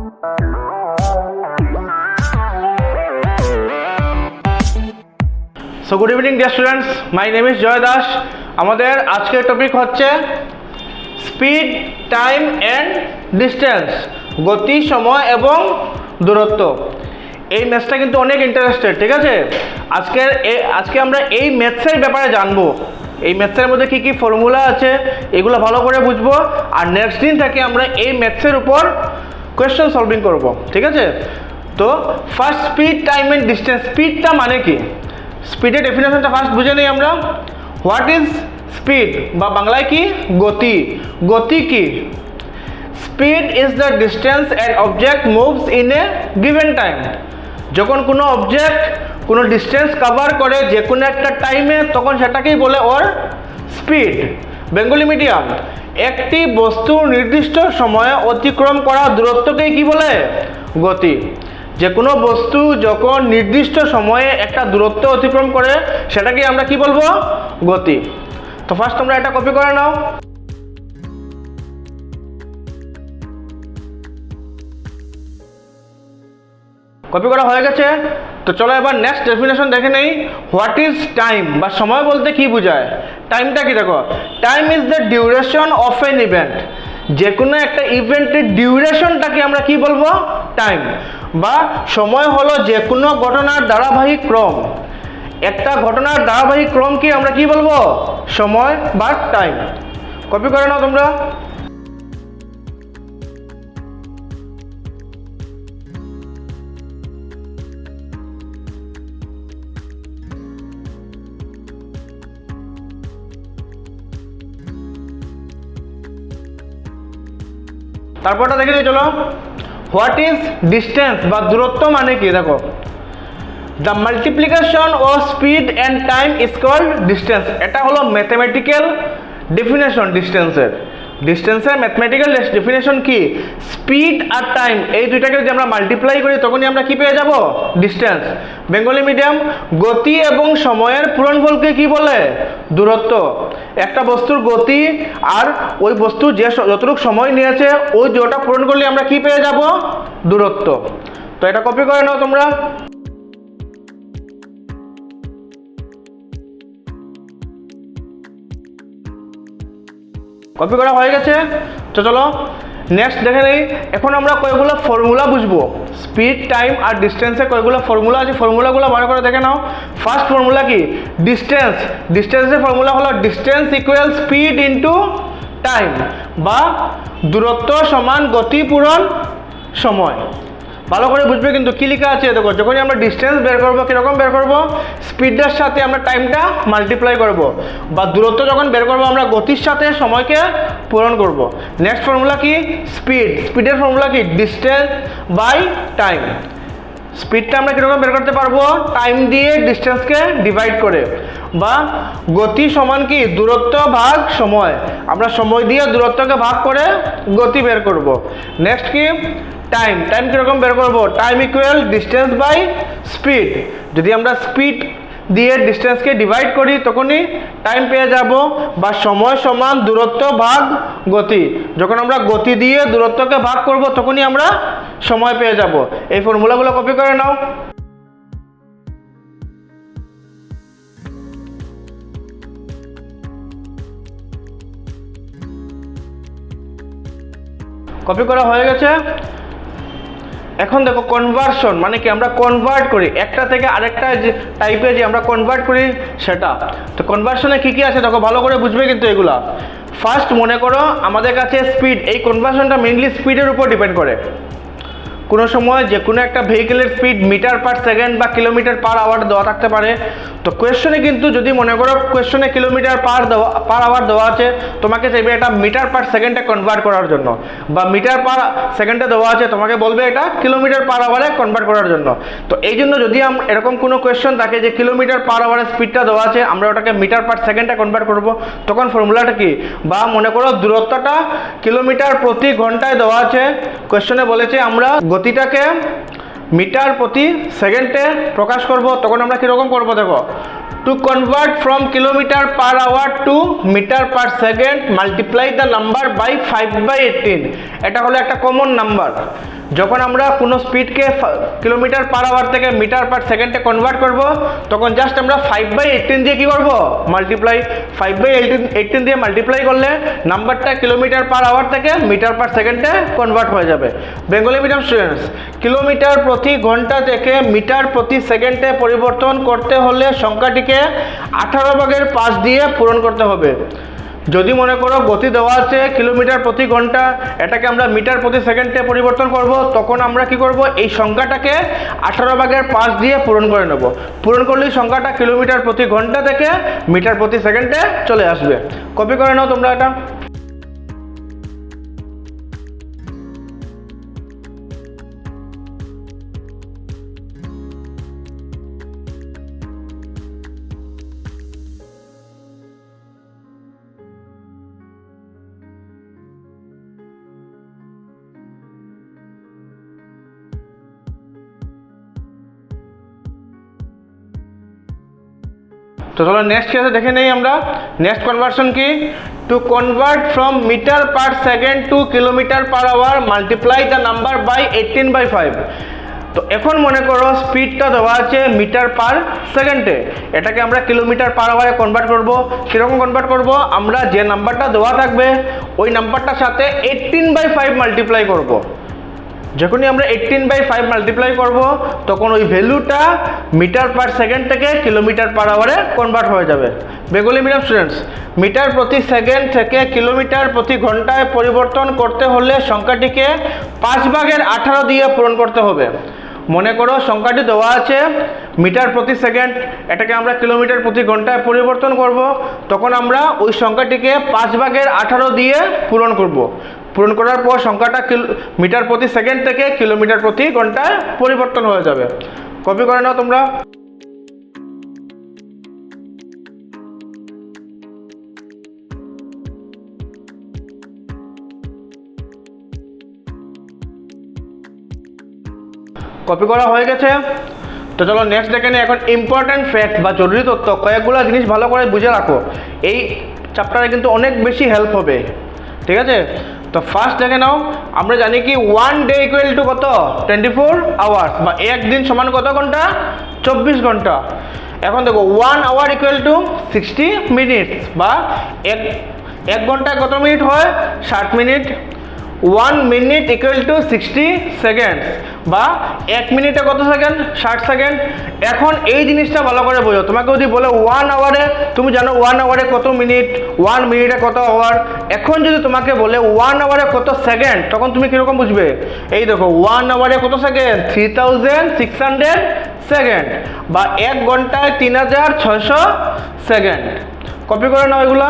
So good evening dear students, my name is Joy Das. আমাদের আজকের topic হচ্ছে speed, time and distance, গতি, সময় এবং দূরত্ব। এই ম্যাথসটা কিন্তু অনেক ইন্টারেস্টেড, ঠিক আছে? আজকে আমরা এই ম্যাথসের ব্যাপারে জানবো। এই ম্যাথসের মধ্যে কী কী ফর্মুলা আছে এগুলো ভালো করে বুঝবো, আর নেক্সট দিন থেকে আমরা এই ম্যাথসের উপর কোয়েশ্চেন সলভিং করব, ঠিক আছে? তো first speed, time and distance. স্পিডটা মানে কি? স্পিডের ডেফিনেশনটা ফার্স্ট বুঝে নিই আমরা। হোয়াট ইজ স্পিড, বা বাংলায় কি গতি? গতি কি? Speed is the distance an object moves in a given time. যখন কোনো অবজেক্ট কোনো ডিস্টেন্স কভার করে যে কোনো একটা টাইমে, তখন সেটাকেই বলে ওর স্পিড। বেঙ্গলি মিডিয়াম, একটি বস্তু নির্দিষ্ট সময়ে অতিক্রম করা দূরত্বকেই কি বলে? গতি। যে কোনো বস্তু যখন নির্দিষ্ট সময়ে একটা দূরত্ব অতিক্রম করে সেটাকে আমরা কি বলবো? গতি। তো ফার্স্ট তোমরা এটা কপি করে নাও। কপি করা হয়ে গেছে, তো চলো এবার নেক্সট ডেফিনেশন দেখে নেই। হোয়াট ইজ টাইম, বা সময় বলতে কি বোঝায়? টাইমটা কি? দেখো, time is the duration of N event. যে কোনো একটা ইভেন্টের ডিউরেশনটাকে আমরা কি বলবো? টাইম। বা সময় হলো যে কোনো ঘটনার ধারাবাহিক ক্রম। একটা ঘটনার ধারাবাহিক ক্রমকে আমরা কি বলবো? সময় বা টাইম। কপি করে নাও তোমরা। তারপরটা দেখে নিই চলো। হোয়াট ইজ ডিস্টেন্স, বা দূরত্ব মানে কি? দেখো, the multiplication of speed and time is called distance. এটা হলো ম্যাথমেটিক্যাল ডেফিনেশন ডিস্টেন্সের। ডিস্টেন্সের ম্যাথমেটিক্যাল ডেফিনেশন কি? স্পিড আর টাইম, এই দুইটাকে যদি আমরা মাল্টিপ্লাই করি তখনই আমরা কি পেয়ে যাব? ডিস্টেন্স। বেঙ্গলি মিডিয়াম, গতি এবং সময়ের পূরণফলকে কি বলে? দূরত্ব। একটা বস্তুর গতি আর ওই বস্তু যে যতটুকু সময় নিয়েছে ওই দুটোটা পূরণ করলে আমরা কি পেয়ে যাব? দূরত্ব। তো এটা কপি করে নাও তোমরা। কপি করা হয়ে গেছে, তো চলো নেক্সট দেখে নেই। এখন আমরা কয়েকগুলো ফর্মুলা বুঝবো। স্পিড, টাইম আর ডিস্টেন্সে কয়েকগুলো ফর্মুলা আছে, ফর্মুলাগুলো ভালো করে দেখে নাও। ফার্স্ট ফর্মুলা কি? ডিস্টেন্স। ডিস্টেন্সের ফর্মুলা হলো distance equal speed into time, বা দূরত্ব সমান গতি পূরণ সময়। ভালো করে বুঝবে কিন্তু কি লেখা আছে। দেখো, যখনই আমরা ডিস্টেন্স বের করবো কীরকম বের করবো? স্পিডের সাথে আমরা টাইমটা মাল্টিপ্লাই করব, বা দূরত্ব যখন বের করবো আমরা গতির সাথে সময়কে পূরণ করব। নেক্সট ফর্মুলা কি? স্পিড। স্পিডের ফর্মুলা কি? Distance by time. স্পিডটা আমরা কীরকম বের করতে পারবো? টাইম দিয়ে ডিস্টেন্সকে ডিভাইড করে। বা গতি সমান কি? দূরত্ব ভাগ সময়। আমরা সময় দিয়ে দূরত্বকে ভাগ করে গতি বের করব। নেক্সট কি? টাইম। টাইম কীরকম বের করবো? Time equal distance by speed. যদি আমরা স্পিড দিয়ে ডিস্টেন্সকে ডিভাইড করি তখনই টাইম পেয়ে যাব। বা সময় সমান দূরত্ব ভাগ গতি। যখন আমরা গতি দিয়ে দূরত্বকে ভাগ করব তখনই আমরা সময় পেয়ে যাব। এই ফর্মুলাগুলো কপি করে নাও। কপি করা হয়ে গেছে। এখন দেখো, কনভার্সন মানে কি? আমরা কনভার্ট করি একটা থেকে আরেকটা যে টাইপে যে আমরা কনভার্ট করি সেটা। তো কনভার্সনে কি কি আছে দেখো, ভালো করে বুঝবে কিন্তু এগুলা। ফার্স্ট মনে করো আমাদের কাছে স্পিড, এই কনভার্সনটা মেইনলি স্পিডের উপর ডিপেন্ড করে। কোনো সময় যে কোনো একটা ভেহিকেলের স্পিড মিটার পার সেকেন্ড বা কিলোমিটার পার আওয়ার দেওয়া থাকতে পারে। তো কোয়েশ্চনে কিন্তু যদি মনে করো কোয়েশ্চনে কিলোমিটার পার আওয়ার দেওয়া আছে, তোমাকে চাইবে এটা মিটার পার সেকেন্ডে কনভার্ট করার জন্য, বা মিটার পার সেকেন্ডে দেওয়া আছে তোমাকে বলবে এটা কিলোমিটার পার আওয়ারে কনভার্ট করার জন্য। তো এই জন্য যদি এরকম কোনো কোয়েশ্চন থাকে যে কিলোমিটার পার আওয়ারে স্পিডটা দেওয়া আছে, আমরা ওটাকে মিটার পার সেকেন্ডে কনভার্ট করব, তখন ফর্মুলাটা কি? বা মনে করো দূরত্বটা কিলোমিটার প্রতি ঘন্টায় দেওয়া আছে, কোয়েশ্চনে বলেছে আমরা গতিটাকে মিটার প্রতি সেকেন্ডে প্রকাশ করব, তখন আমরা কীরকম করব? দেখো, 2 To convert from kilometer per hour to meter per second, multiply the number by 5/18. এটা হলো একটা কমন নাম্বার। যখন আমরা কোনো স্পিডকে কিলোমিটার পার আওয়ার থেকে মিটার পার সেকেন্ডে কনভার্ট করব, তখন জাস্ট আমরা 5/18 দিয়ে কি করব, মাল্টিপ্লাই। 5/18 দিয়ে মাল্টিপ্লাই করলে নাম্বারটা কিলোমিটার পার আওয়ার থেকে মিটার পার সেকেন্ডে কনভার্ট হয়ে যাবে। বেঙ্গলি মিডিয়াম স্টুডেন্টস, কিলোমিটার প্রতি ঘন্টা থেকে মিটার প্রতি সেকেন্ডে পরিবর্তন করতে হলে সংখ্যাটিকে 18/5 দিয়ে পূরণ করতে হবে। যদি মনে করো গতি দেওয়া আছে কিলোমিটার প্রতি ঘন্টা, এটাকে আমরা মিটার প্রতি সেকেন্ডে পরিবর্তন করব, তখন আমরা কি করব, এই সংখ্যাটাকে 18/5 দিয়ে পূরণ করে নেব। পূরণ করলেই সংখ্যাটা কিলোমিটার প্রতি ঘন্টা থেকে মিটার প্রতি সেকেন্ডে চলে আসবে। কপি করে নাও তোমরা এটা। তো চলো নেক্সট কেসে দেখে নেই আমরা। নেক্সট কনভার্সন কি, to convert from metre per second to kilometre per hour, multiply the number by 18/5। তো এখন মনে করো স্পিডটা দেওয়া আছে মিটার পার সেকেন্ডে, এটাকে আমরা কিলোমিটার পার আওয়ারে কনভার্ট করব। কীরকম কনভার্ট করব, আমরা যে নাম্বারটা দেওয়া থাকবে ওই নাম্বারটার সাথে 18/5 মাল্টিপ্লাই করব। যখনই আমরা 18/5 মাল্টিপ্লাই করব, তখন ওই ভ্যালুটা মিটার পার সেকেন্ড থেকে কিলোমিটার পার আওয়ারে কনভার্ট হয়ে যাবে। বেঙ্গলি মিডিয়াম স্টুডেন্টস, মিটার প্রতি সেকেন্ড থেকে কিলোমিটার প্রতি ঘন্টায় পরিবর্তন করতে হলে সংখ্যাটিকে 5/18 দিয়ে পূরণ করতে হবে। মনে করো সংখ্যাটি দেওয়া আছে মিটার প্রতি সেকেন্ড, এটাকে আমরা কিলোমিটার প্রতি ঘন্টায় পরিবর্তন করব, তখন আমরা ওই সংখ্যাটিকে 5/18 দিয়ে পূরণ করব। পূরণ করার পর সংখ্যাটা মিটার প্রতি সেকেন্ড থেকে কিলোমিটার প্রতি ঘন্টায় পরিবর্তন হয়ে যাবে। কপি করে নাও তোমরা। কপি করা হয়ে গেছে। তো চলো নেক্সট দেখে নিই। এখন ইম্পর্ট্যান্ট ফ্যাক্ট বা জরুরি তথ্য, কয়েকগুলো জিনিস ভালো করে বুঝে রাখো, এই চ্যাপ্টারে কিন্তু অনেক বেশি হেল্প হবে, ঠিক আছে? তো ফার্স্ট দেখে নাও, আমরা জানি কি 1 ডে ইকুয়াল টু কত, 24 আওয়ার্স, বা একদিন সমান কত ঘন্টা, 24 ঘন্টা। এখন দেখো 1 আওয়ার ইকুয়াল টু 60 মিনিটস, বা এক ঘন্টায় কত মিনিট হয়, 60 minute. 1 minute equal to 60 seconds, বা 1 মিনিটে কত সেকেন্ড, 60 সেকেন্ড। এখন এই জিনিসটা ভালো করে বোঝো। তোমাকে যদি বলে 1 আওয়ারে, তুমি জানো 1 আওয়ারে কত মিনিট, 1 মিনিটে কত আওয়ার। এখন যদি তোমাকে বলে 1 আওয়ারে কত সেকেন্ড, তখন তুমি কীরকম বুঝবে? এই দেখো 1 আওয়ারে কত সেকেন্ড, 3600 সেকেন্ড, বা 1 ঘন্টায় 3600 সেকেন্ড। কপি করে নাও এগুলা।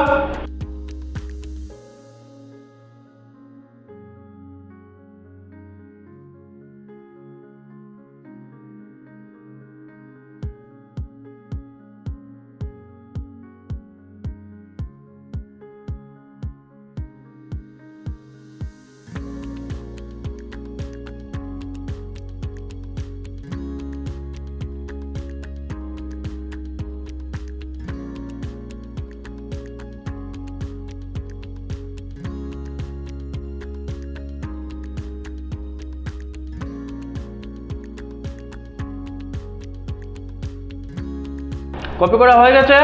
কপি করা হয়ে গেছে।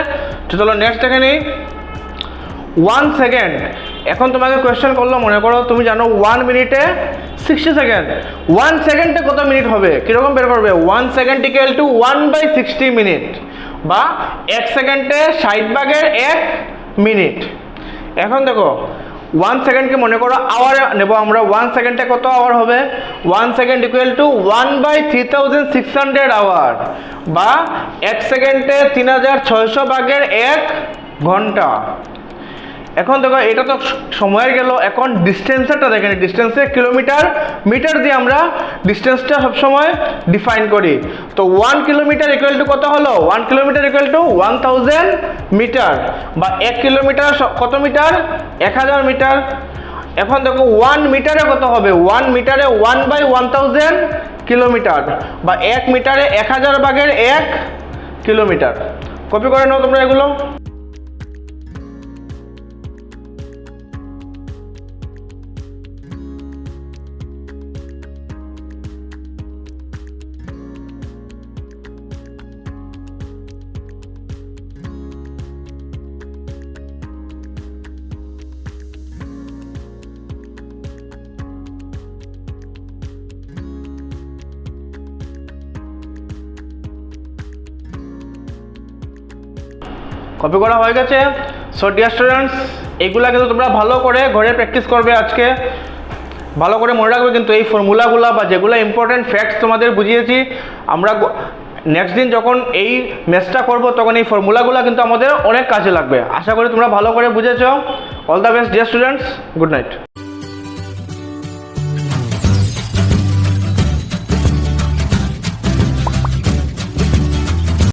তো চলো নেক্সট দেখে নিই। 1 সেকেন্ড, এখন তোমাকে কোয়েশ্চেন করলো, মনে করো তুমি জানো 1 মিনিটে 60 সেকেন্ড, 1 সেকেন্ডে কত মিনিট হবে, কীরকম বের করবে? 1 সেকেন্ড ইকুয়াল টু 1/60 মিনিট, বা 1 সেকেন্ডে 60/1 মিনিট। এখন দেখো 1 সেকেন্ডকে মনে করো আওয়ারে নেব আমরা। 1 সেকেন্ডে কত আওয়ার হবে? 1 সেকেন্ড ইকুয়াল টু 1/3600 আওয়ার, বা 1 সেকেন্ডে 3600/1 ঘন্টা। এখন দেখো এটা তো সময়ের গেল, এখন ডিস্টেন্সেরটা দেখেন। ডিস্টেন্সে কিলোমিটার মিটার দিয়ে আমরা ডিস্টেন্সটা সবসময় ডিফাইন করি। তো 1 কিলোমিটার ইকুয়াল টু কত হলো? 1 কিলোমিটার ইকুয়াল টু 1000 মিটার, বা 1 কিলোমিটার কত মিটার? 1000 মিটার। এখন দেখো 1 মিটারে কত হবে? 1 মিটারে 1/1000 কিলোমিটার, বা 1 মিটারে 1000/1 কিলোমিটার। কপি করে নাও তোমরা এগুলো। কপি করা হয়ে গেছে। সো ডিয়ার স্টুডেন্টস, এগুলা কিন্তু তোমরা ভালো করে ঘরে প্র্যাকটিস করবে আজকে, ভালো করে মনে রাখবে কিন্তু এই ফর্মুলাগুলো বা যেগুলো ইম্পর্টেন্ট ফ্যাক্টস তোমাদের বুঝিয়েছি, আমরা নেক্সট দিন যখন এই ম্যাথসটা করব তখন এই ফর্মুলাগুলো কিন্তু আমাদের অনেক কাজে লাগবে। আশা করি তোমরা ভালো করে বুঝেছো। All the best dear students, good night.